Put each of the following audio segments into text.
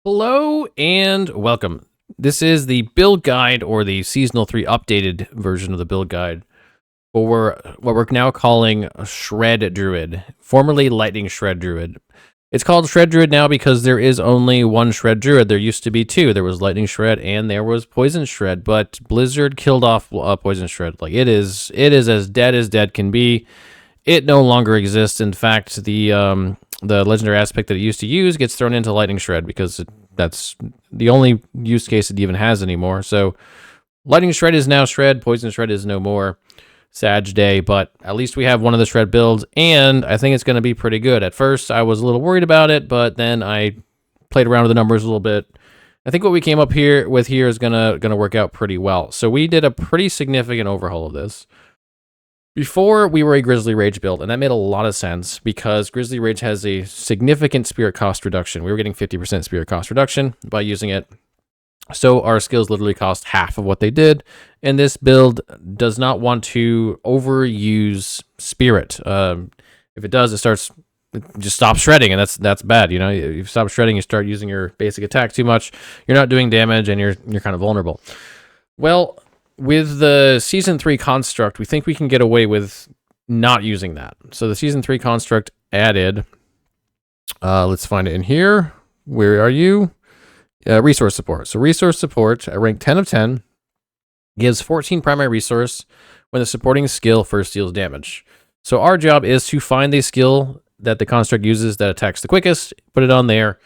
Hello and welcome. This is the build guide or the seasonal 3 updated version of the build guide for what we're now calling Shred Druid, formerly Lightning Shred Druid. It's called Shred Druid now because there is only one Shred Druid. There used to be two. There was Lightning Shred and there was Poison Shred, but Blizzard killed off Poison Shred. Like it is as dead can be. It no longer exists. In fact, the legendary aspect that it used to use gets thrown into Lightning Shred because that's the only use case it even has anymore. So Lightning Shred is now Shred, Poison Shred is no more. Sag day, but at least we have one of the Shred builds, and I think it's going to be pretty good. At first, I was a little worried about it, but then I played around with the numbers a little bit. I think what we came up here with is gonna work out pretty well. So we did a pretty significant overhaul of this. Before, we were a Grizzly Rage build, and that made a lot of sense because Grizzly Rage has a significant spirit cost reduction. We were getting 50% spirit cost reduction by using it. So our skills literally cost half of what they did, and this build does not want to overuse spirit. If it does, it just stops shredding, and that's bad. You know, you stop shredding, you start using your basic attack too much. You're not doing damage, and you're kind of vulnerable. Well, with the Season 3 construct, we think we can get away with not using that. So the Season 3 construct added, let's find it in here. Where are you? Resource support. So resource support at rank 10 of 10 gives 14 primary resource when the supporting skill first deals damage. So our job is to find the skill that the construct uses that attacks the quickest, put it on there,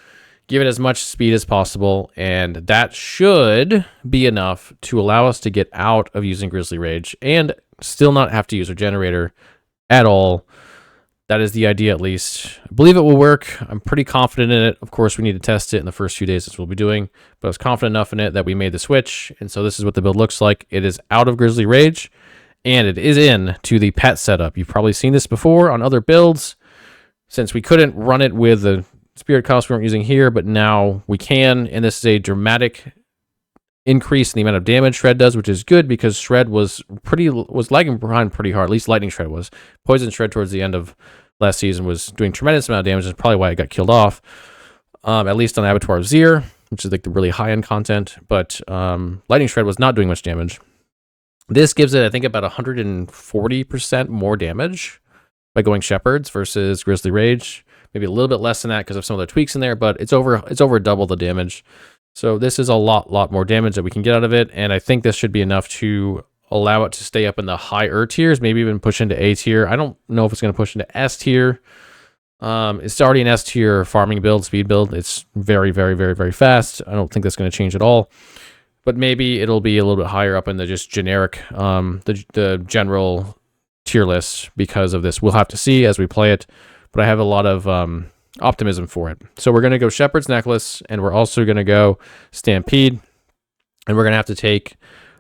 give it as much speed as possible, and that should be enough to allow us to get out of using Grizzly Rage and still not have to use our generator at all. That is the idea, at least. I believe it will work. I'm pretty confident in it. Of course, we need to test it in the first few days, as we'll be doing, but I was confident enough in it that we made the switch, and so this is what the build looks like. It is out of Grizzly Rage, and it is in to the pet setup. You've probably seen this before on other builds. Since we couldn't run it with the spirit cost we weren't using here, but now we can, and this is a dramatic increase in the amount of damage Shred does, which is good because Shred was lagging behind pretty hard. At least Lightning Shred was. Poison Shred towards the end of last season was doing tremendous amount of damage. That's probably why it got killed off. At least on Abattoir of Zir, which is like the really high end content. But Lightning Shred was not doing much damage. This gives it, I think, about 140% more damage by going Shepherds versus Grizzly Rage. Maybe a little bit less than that because of some of the tweaks in there, but it's over double the damage. So this is a lot more damage that we can get out of it, and I think this should be enough to allow it to stay up in the higher tiers, maybe even push into A tier. I don't know if it's going to push into S tier. It's already an S tier farming build, speed build. It's very fast. I don't think that's going to change at all. But maybe it'll be a little bit higher up in the just generic, the general tier list because of this. We'll have to see as we play it, but I have a lot of optimism for it. So we're going to go Shepherd's Necklace, and we're also going to go Stampede, and we're going to have to take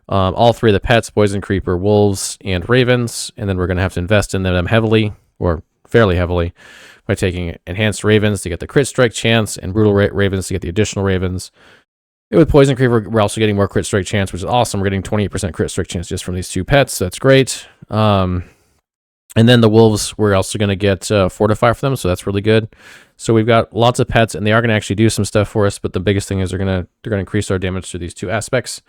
all three of the pets, Poison Creeper, Wolves, and Ravens, and then we're going to have to invest in them heavily, or fairly heavily, by taking Enhanced Ravens to get the crit strike chance, and Brutal Ravens to get the additional Ravens. And with Poison Creeper, we're also getting more crit strike chance, which is awesome. We're getting 28% crit strike chance just from these two pets, so that's great. And then the Wolves, we're also going to get Fortify for them, so that's really good. So we've got lots of pets, and they are going to actually do some stuff for us, but the biggest thing is they're going to increase our damage through these two aspects.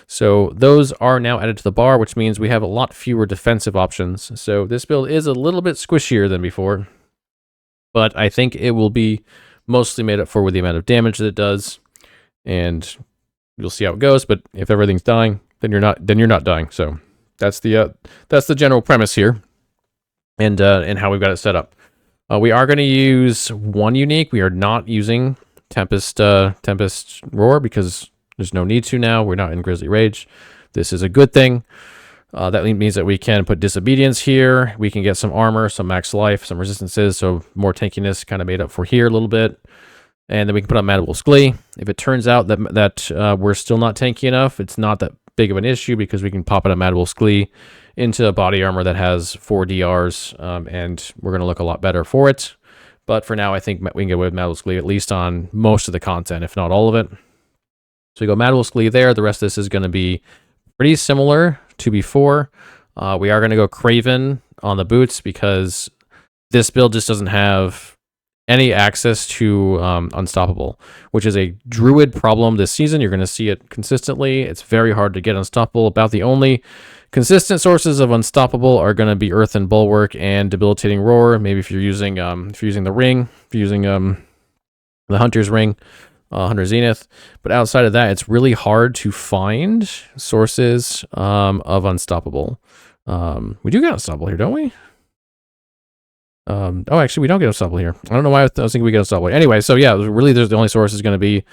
So those are now added to the bar, which means we have a lot fewer defensive options. So this build is a little bit squishier than before, but I think it will be mostly made up for with the amount of damage that it does, and you'll see how it goes. But if everything's dying, then you're not dying. So that's the general premise here. And how we've got it set up. We are going to use one unique. We are not using Tempest Roar because there's no need to now. We're not in Grizzly Rage. This is a good thing. That means that we can put Disobedience here. We can get some armor, some max life, some resistances, so more tankiness kind of made up for here a little bit. And then we can put on Mad Wolf's Glee. If it turns out that we're still not tanky enough, it's not that big of an issue because we can pop it on Mad Wolf's Glee into a body armor that has 4 DRs, and we're going to look a lot better for it. But for now, I think we can get away with Mad Wolf's Glee, at least on most of the content, if not all of it. So we go Mad Wolf's Glee there. The rest of this is going to be pretty similar to before. We are going to go Craven on the boots because this build just doesn't have any access to Unstoppable, which is a Druid problem this season. You're going to see it consistently. It's very hard to get Unstoppable. About the only consistent sources of Unstoppable are going to be Earthen Bulwark and Debilitating Roar. Maybe if you're using the ring, if you're using the Hunter's Ring, Hunter Zenith. But outside of that, it's really hard to find sources of Unstoppable. We do get Unstoppable here, don't we? Oh, actually, we don't get Unstoppable here. I don't know why I was thinking we get Unstoppable. Anyway, so yeah, really, there's the only source is going to be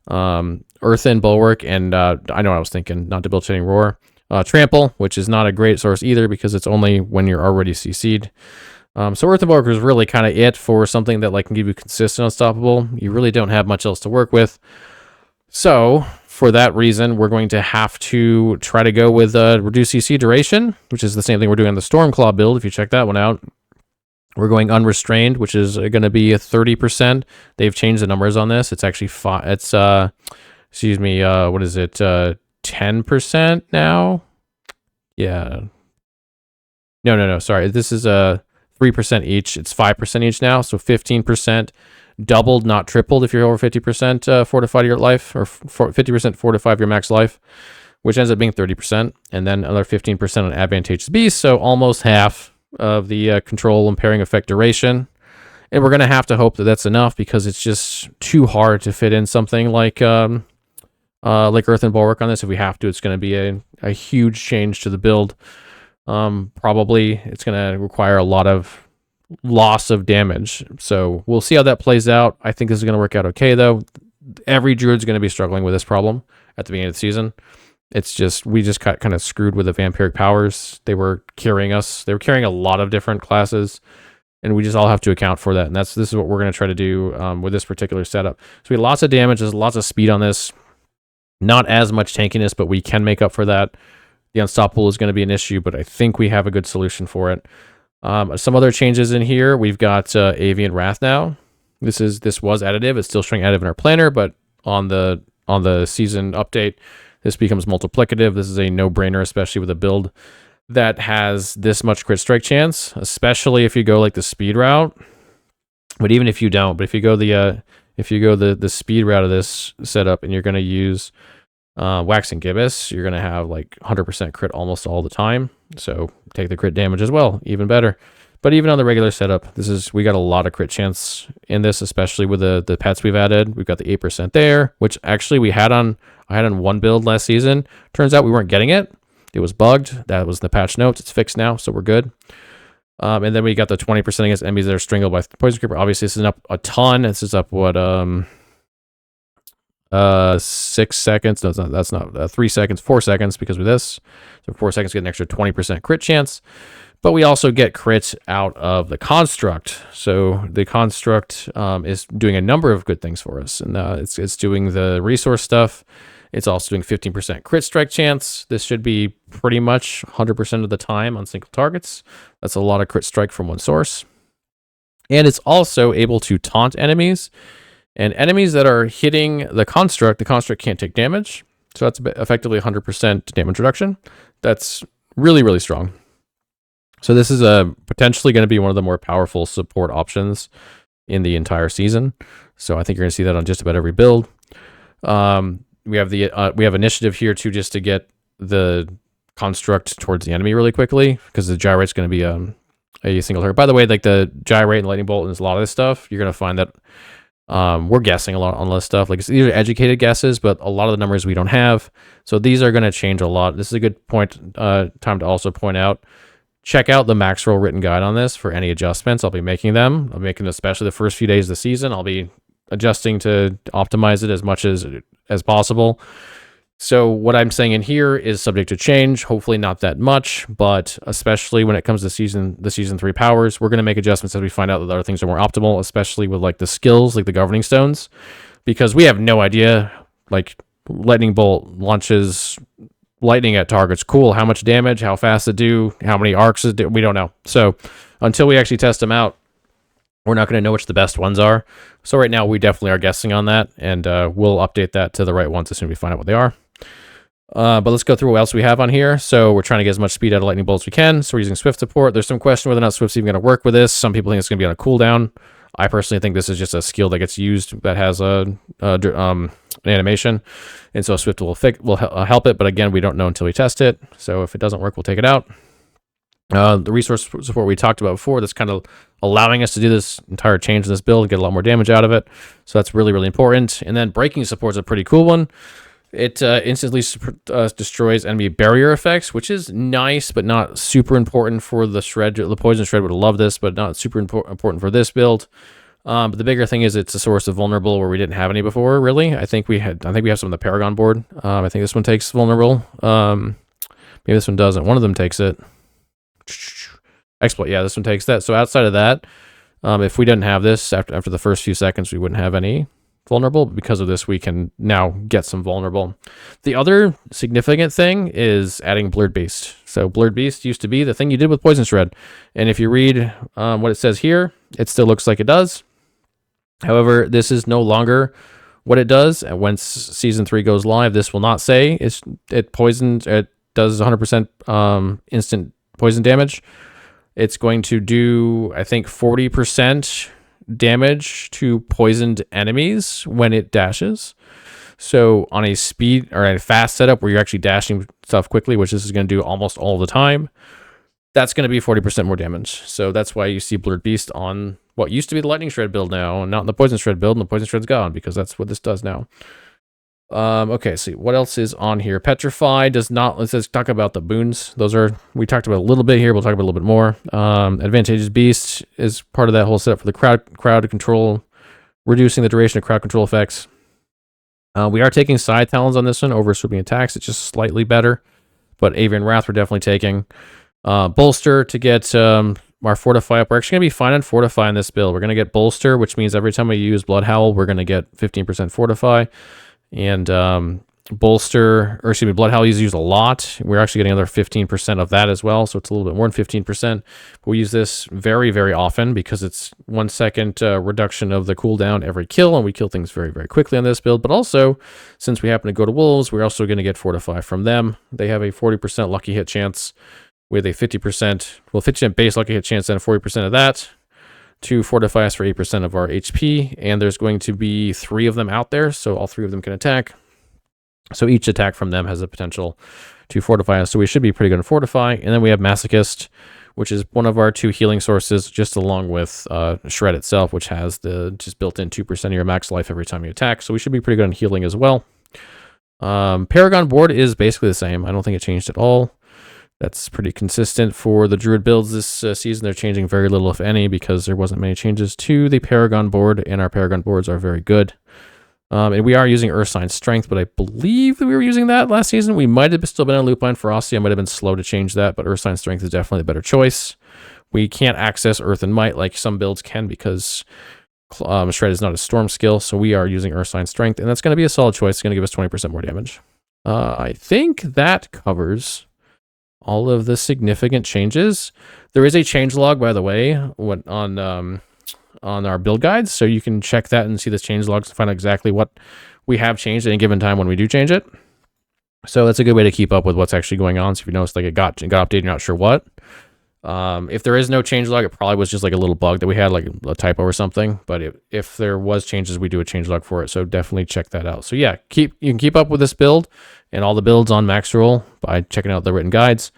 Earthen Bulwark, and I know what I was thinking, not Debilitating Roar. Trample, which is not a great source either because it's only when you're already CC'd. So Earthen Bulwark is really kind of it for something that like can give you consistent Unstoppable. You really don't have much else to work with. So for that reason, we're going to have to try to go with reduced CC duration, which is the same thing we're doing on the Stormclaw build. If you check that one out. We're going unrestrained, which is going to be a 30%. They've changed the numbers on this. It's actually excuse me, what is it? 10% now? Yeah. No. Sorry. This is 3% each. It's 5% each now. So 15% doubled, not tripled if you're over 50% fortified your life, or 50% fortified your max life, which ends up being 30%. And then another 15% on advantageous beasts. So almost half of the control impairing effect duration, and we're gonna have to hope that that's enough because it's just too hard to fit in something like Earthen Bulwark on this. If we have to, it's gonna be a huge change to the build. Probably it's gonna require a lot of loss of damage, so we'll see how that plays out. I think this is gonna work out okay though. Every druid's gonna be struggling with this problem at the beginning of the season. It's just, we just got kind of screwed with the vampiric powers. They were carrying us. They were carrying a lot of different classes, and we just all have to account for that. And this is what we're going to try to do with this particular setup. So we have lots of damage. There's lots of speed on this. Not as much tankiness, but we can make up for that. The Unstoppable is going to be an issue, but I think we have a good solution for it. Some other changes in here. We've got Avian Wrath now. This was additive. It's still showing additive in our planner, but on the season update, this becomes multiplicative. This is a no-brainer, especially with a build that has this much crit strike chance, especially if you go like the speed route. But even if you don't, but if you go the speed route of this setup and you're going to use Waxing Gibbous, you're going to have like 100% crit almost all the time. So take the crit damage as well, even better. But even on the regular setup, we got a lot of crit chance in this, especially with the pets we've added. We've got the 8% there, which actually I had on one build last season. Turns out we weren't getting it. It was bugged. That was the patch notes. It's fixed now, so we're good. And then we got the 20% against enemies that are strangled by Poison Creeper. Obviously, this is up a ton. This is up, what, 6 seconds. No, that's not 3 seconds, 4 seconds because of this. So 4 seconds get an extra 20% crit chance. But we also get crit out of the Construct. So the Construct is doing a number of good things for us. And it's doing the resource stuff. It's also doing 15% crit strike chance. This should be pretty much 100% of the time on single targets. That's a lot of crit strike from one source. And it's also able to taunt enemies. And enemies that are hitting the Construct can't take damage. So that's effectively 100% damage reduction. That's really, really strong. So this is potentially going to be one of the more powerful support options in the entire season. So I think you're going to see that on just about every build. We have initiative here too, just to get the Construct towards the enemy really quickly, because the Gyrate's going to be a single target. By the way, like the Gyrate and Lightning Bolt and a lot of this stuff, you're going to find that we're guessing a lot on this stuff. Like, these are educated guesses, but a lot of the numbers we don't have. So these are going to change a lot. This is a good time to also point out. Check out the Maxroll written guide on this for any adjustments. I'll be making them. I'll be making especially the first few days of the season. I'll be adjusting to optimize it as much as possible. So what I'm saying in here is subject to change. Hopefully not that much, but especially when it comes to the season 3 powers, we're going to make adjustments as we find out that other things are more optimal, especially with like the skills, like the Governing Stones, because we have no idea. Like, Lightning Bolt launches lightning at targets. Cool. How much damage? How fast it do? How many arcs it do? We don't know. So until we actually test them out, we're not going to know which the best ones are. So right now we definitely are guessing on that, and we'll update that to the right ones as soon as we find out what they are. But let's go through what else we have on here. So we're trying to get as much speed out of Lightning Bolt as we can. So we're using Swift support. There's some question whether or not Swift's even going to work with this. Some people think it's going to be on a cooldown. I personally think this is just a skill that gets used that has an animation, and so Swift will help it. But again, we don't know until we test it. So if it doesn't work, we'll take it out. The resource support we talked about before, that's kind of allowing us to do this entire change in this build and get a lot more damage out of it. So that's really, really important. And then breaking support is a pretty cool one. It instantly destroys enemy barrier effects, which is nice, but not super important for the shred. The poison shred would love this, but not super important for this build. But the bigger thing is it's a source of vulnerable where we didn't have any before. Really, I think we have some on the Paragon board. I think this one takes vulnerable. Maybe this one doesn't. One of them takes it. Exploit, yeah, this one takes that. So outside of that, if we didn't have this after the first few seconds, we wouldn't have any vulnerable. But because of this, we can now get some vulnerable. The other significant thing is adding Blurred Beast. So Blurred Beast used to be the thing you did with Poison Shred, and if you read what it says here, it still looks like it does. However, this is no longer what it does. And once Season 3 goes live, this will not say it poisons. It does 100% instant poison damage. It's going to do, I think, 40% damage to poisoned enemies when it dashes. So on a speed or a fast setup where you're actually dashing stuff quickly, which this is going to do almost all the time, that's going to be 40% more damage. So that's why you see Blurred Beast on what used to be the Lightning Shred build now, and not in the Poison Shred build, and the Poison Shred's gone because that's what this does now. Okay, see what else is on here. Petrify does not. Let's talk about the boons. We talked about a little bit here. We'll talk about a little bit more. Advantageous Beast is part of that whole setup for the crowd control, reducing the duration of crowd control effects. We are taking Side Talons on this one over Swooping Attacks. It's just slightly better, but Avian Wrath we're definitely taking. Bolster to get our Fortify up. We're actually going to be fine on Fortify in this build. We're going to get Bolster, which means every time we use Blood Howl, we're going to get 15% Fortify. And Blood Howl is used a lot. We're actually getting another 15% of that as well, so it's a little bit more than 15%. But we use this very, very often because it's 1 second reduction of the cooldown every kill, and we kill things very, very quickly on this build. But also, since we happen to go to Wolves, we're also going to get Fortify from them. They have a 40% lucky hit chance with a 50% base lucky hit chance and a 40% of that to fortify us for 8% of our HP, and there's going to be 3 of them out there, so all 3 of them can attack. So each attack from them has a potential to fortify us, so we should be pretty good at Fortify. And then we have Masochist, which is one of our 2 healing sources, just along with Shred itself, which has the just built-in 2% of your max life every time you attack, so we should be pretty good on healing as well. Paragon board is basically the same. I don't think it changed at all. That's pretty consistent for the Druid builds this season. They're changing very little, if any, because there wasn't many changes to the Paragon board, and our Paragon boards are very good. And we are using Ursine Strength, but I believe that we were using that last season. We might have still been on Lupine Ferocity. I might have been slow to change that, but Ursine Strength is definitely the better choice. We can't access Earth and Might like some builds can because Shred is not a Storm skill, so we are using Ursine Strength, and that's going to be a solid choice. It's going to give us 20% more damage. I think that covers all of the significant changes. There is a changelog, by the way, on our build guides, so you can check that and see the changelogs and find out exactly what we have changed at any given time when we do change it. So that's a good way to keep up with what's actually going on. So if you notice like it got updated, you're not sure what. If there is no changelog, it probably was just like a little bug that we had, like a typo or something. But if there was changes, we do a changelog for it. So definitely check that out. So yeah, you can keep up with this build and all the builds on Maxroll by checking out the written guides.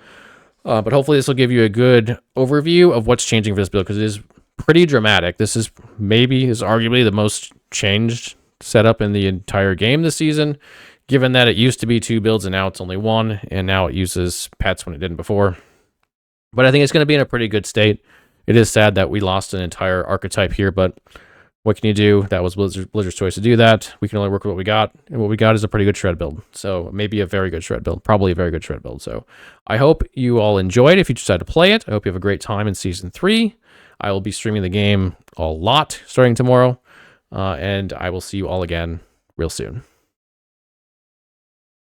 But hopefully this will give you a good overview of what's changing for this build, because it is pretty dramatic. This is arguably the most changed setup in the entire game this season, given that it used to be 2 builds and now it's only 1, and now it uses pets when it didn't before. But I think it's going to be in a pretty good state. It is sad that we lost an entire archetype here, but what can you do? That was Blizzard's choice to do that. We can only work with what we got, and what we got is a pretty good Shred build. So maybe a very good Shred build, probably a very good Shred build. So I hope you all enjoyed. If you decide to play it, I hope you have a great time in Season 3. I will be streaming the game a lot starting tomorrow, and I will see you all again real soon.